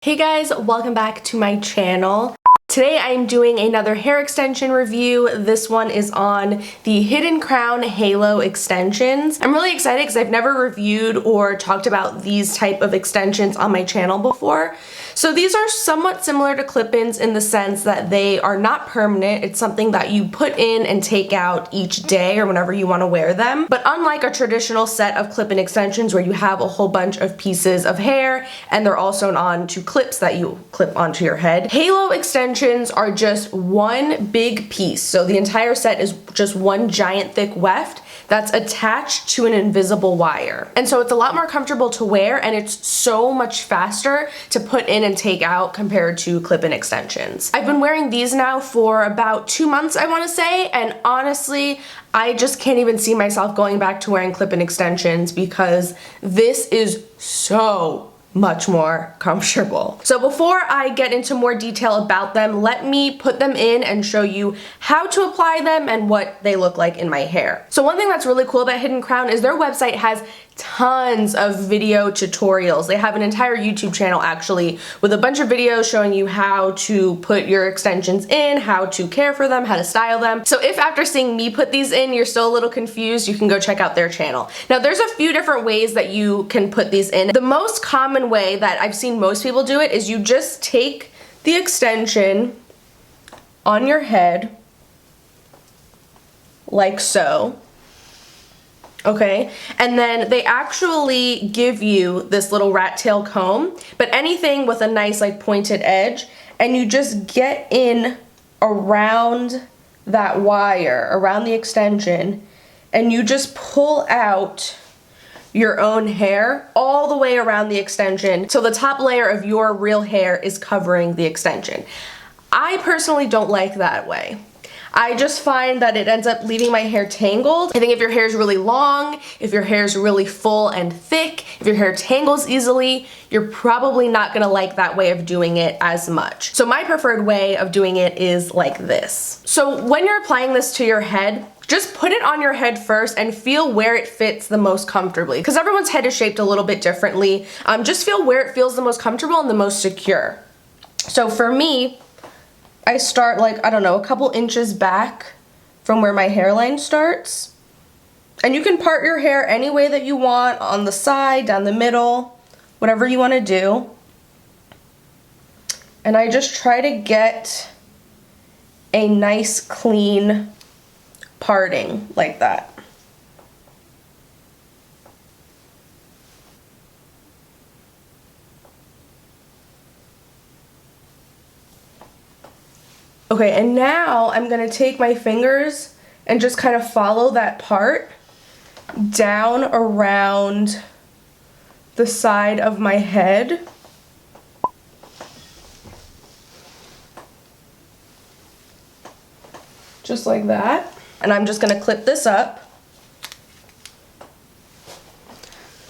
Hey guys, welcome back to my channel. Today I'm doing another hair extension review. This one is on the Hidden Crown Halo extensions. I'm really excited because I've never reviewed or talked about these type of extensions on my channel before. So these are somewhat similar to clip-ins in the sense that they are not permanent. It's something that you put in and take out each day or whenever you want to wear them. But unlike a traditional set of clip-in extensions where you have a whole bunch of pieces of hair and they're all sewn on to clips that you clip onto your head, Halo extensions are just one big piece. So the entire set is just one giant thick weft that's attached to an invisible wire. And so it's a lot more comfortable to wear and it's so much faster to put in and take out compared to clip-in extensions. I've been wearing these now for about 2 months, I want to say, and honestly, I just can't even see myself going back to wearing clip-in extensions because this is so much more comfortable. So before I get into more detail about them, let me put them in and show you how to apply them and what they look like in my hair. So one thing that's really cool about Hidden Crown is their website has tons of video tutorials. They have an entire YouTube channel actually with a bunch of videos showing you how to put your extensions in, how to care for them, how to style them. So if after seeing me put these in you're still a little confused, you can go check out their channel. Now there's a few different ways that you can put these in. The most common way that I've seen most people do it is you just take the extension on your head like so. Okay, and then they actually give you this little rat tail comb, but anything with a nice like pointed edge, and you just get in around that wire, around the extension, and you just pull out your own hair all the way around the extension so the top layer of your real hair is covering the extension. I personally don't like that way. I just find that it ends up leaving my hair tangled. I think if your hair is really long, if your hair is really full and thick, if your hair tangles easily, you're probably not gonna like that way of doing it as much. So my preferred way of doing it is like this. So when you're applying this to your head, just put it on your head first and feel where it fits the most comfortably. Because everyone's head is shaped a little bit differently. Just feel where it feels the most comfortable and the most secure. So for me, I start like, I don't know, a couple inches back from where my hairline starts. And you can part your hair any way that you want, on the side, down the middle, whatever you want to do. And I just try to get a nice clean parting like that. Okay, and now I'm gonna take my fingers and just kind of follow that part down around the side of my head. Just like that. And I'm just gonna clip this up.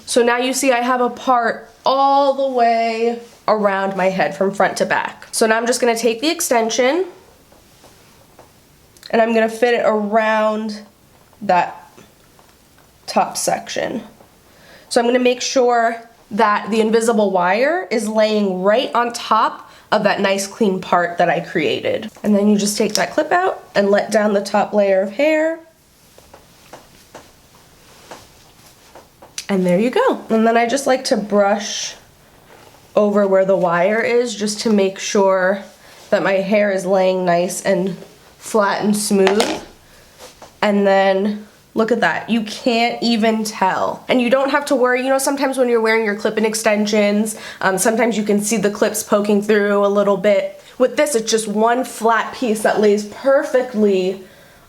So now you see I have a part all the way around my head from front to back. So now I'm just gonna take the extension and I'm gonna fit it around that top section. So I'm gonna make sure that the invisible wire is laying right on top of that nice clean part that I created. And then you just take that clip out and let down the top layer of hair. And there you go. And then I just like to brush over where the wire is just to make sure that my hair is laying nice and flat and smooth. And then look at that, you can't even tell. And you don't have to worry, you know, sometimes when you're wearing your clip-in extensions, sometimes you can see the clips poking through a little bit. With this, it's just one flat piece that lays perfectly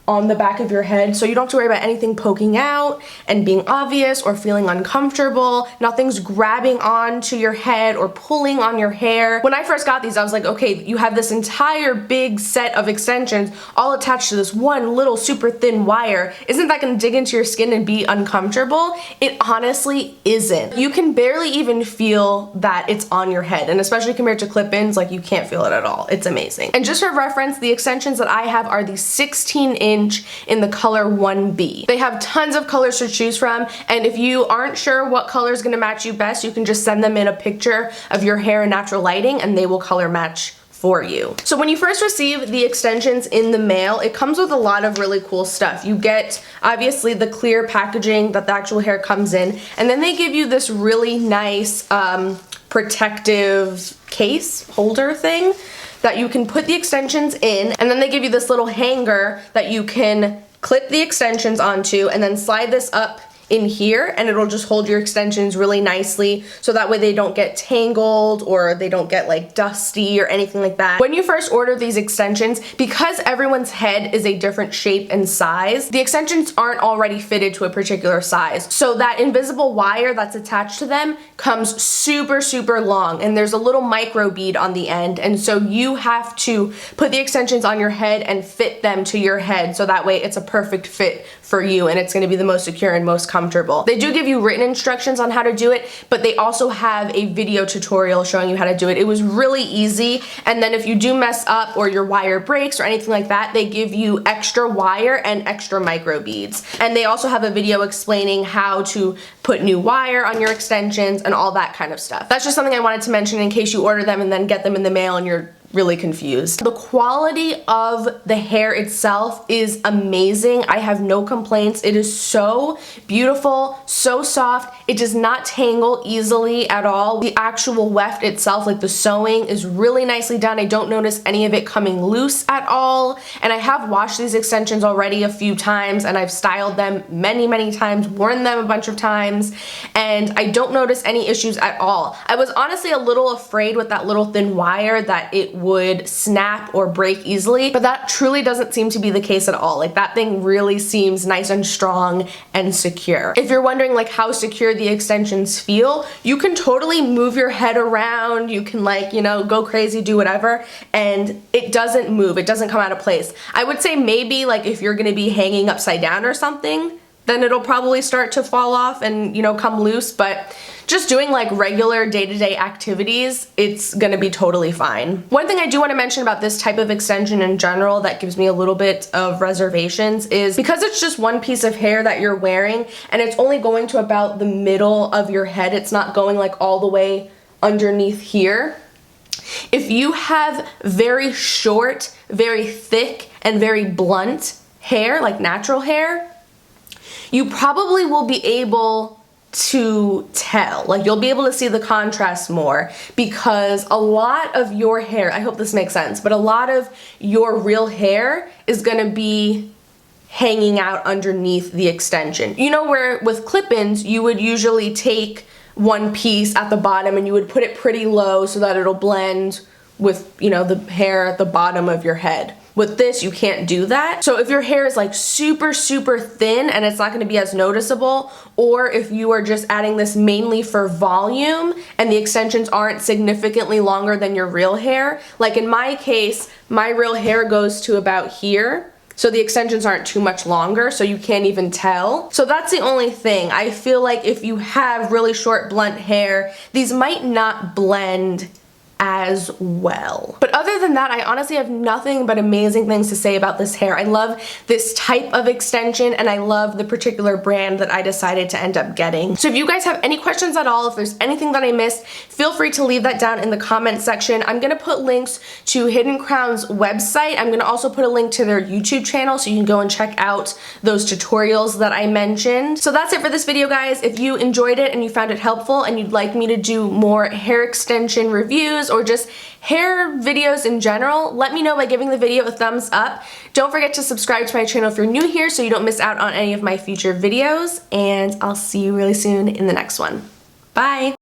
on the back of your head, so you don't have to worry about anything poking out and being obvious or feeling uncomfortable. Nothing's grabbing onto your head or pulling on your hair. When I first got these, I was like, okay, you have this entire big set of extensions all attached to this one little super thin wire. Isn't that gonna dig into your skin and be uncomfortable? It honestly isn't. You can barely even feel that it's on your head, and especially compared to clip-ins, like you can't feel it at all. It's amazing. And just for reference, the extensions that I have are the 16-inch inch in the color 1B. They have tons of colors to choose from, and if you aren't sure what color is going to match you best, you can just send them in a picture of your hair in natural lighting and they will color match for you. So when you first receive the extensions in the mail, it comes with a lot of really cool stuff. You get obviously the clear packaging that the actual hair comes in, and then they give you this really nice protective case holder thing that you can put the extensions in, and then they give you this little hanger that you can clip the extensions onto and then slide this up in here, and it'll just hold your extensions really nicely so that way they don't get tangled or they don't get like dusty or anything like that. When you first order these extensions, because everyone's head is a different shape and size, the extensions aren't already fitted to a particular size. So that invisible wire that's attached to them comes super, super long, and there's a little micro bead on the end, and so you have to put the extensions on your head and fit them to your head so that way it's a perfect fit for you and it's going to be the most secure and most comfortable. They do give you written instructions on how to do it, but they also have a video tutorial showing you how to do it. It was really easy, and then if you do mess up or your wire breaks or anything like that, they give you extra wire and extra micro beads. And they also have a video explaining how to put new wire on your extensions and all that kind of stuff. That's just something I wanted to mention in case you order them and then get them in the mail and you're really confused. The quality of the hair itself is amazing. I have no complaints. It is so beautiful, so soft. It does not tangle easily at all. The actual weft itself, like the sewing, is really nicely done. I don't notice any of it coming loose at all. And I have washed these extensions already a few times, and I've styled them many, many times, worn them a bunch of times, and I don't notice any issues at all. I was honestly a little afraid with that little thin wire that it would snap or break easily, but that truly doesn't seem to be the case at all. Like, that thing really seems nice and strong and secure. If you're wondering like how secure the extensions feel, you can totally move your head around, you can like, you know, go crazy, do whatever, and it doesn't move, it doesn't come out of place. I would say maybe like if you're gonna be hanging upside down or something, then it'll probably start to fall off and, you know, come loose, but just doing like regular day-to-day activities, it's gonna be totally fine. One thing I do want to mention about this type of extension in general that gives me a little bit of reservations is because it's just one piece of hair that you're wearing and it's only going to about the middle of your head, it's not going like all the way underneath here. If you have very short, very thick, and very blunt hair, like natural hair, you probably will be able to tell. Like, you'll be able to see the contrast more because a lot of your hair, I hope this makes sense, but a lot of your real hair is gonna be hanging out underneath the extension. You know, where with clip-ins, you would usually take one piece at the bottom and you would put it pretty low so that it'll blend with, you know, the hair at the bottom of your head. With this, you can't do that. So if your hair is like super, super thin and it's not gonna be as noticeable, or if you are just adding this mainly for volume and the extensions aren't significantly longer than your real hair, like in my case, my real hair goes to about here, so the extensions aren't too much longer, so you can't even tell. So that's the only thing. I feel like if you have really short, blunt hair, these might not blend as well. But other than that, I honestly have nothing but amazing things to say about this hair. I love this type of extension and I love the particular brand that I decided to end up getting. So if you guys have any questions at all, if there's anything that I missed, feel free to leave that down in the comment section. I'm gonna put links to Hidden Crown's website. I'm gonna also put a link to their YouTube channel so you can go and check out those tutorials that I mentioned. So that's it for this video, guys. If you enjoyed it and you found it helpful and you'd like me to do more hair extension reviews or just hair videos in general, let me know by giving the video a thumbs up. Don't forget to subscribe to my channel if you're new here so you don't miss out on any of my future videos, and I'll see you really soon in the next one. Bye!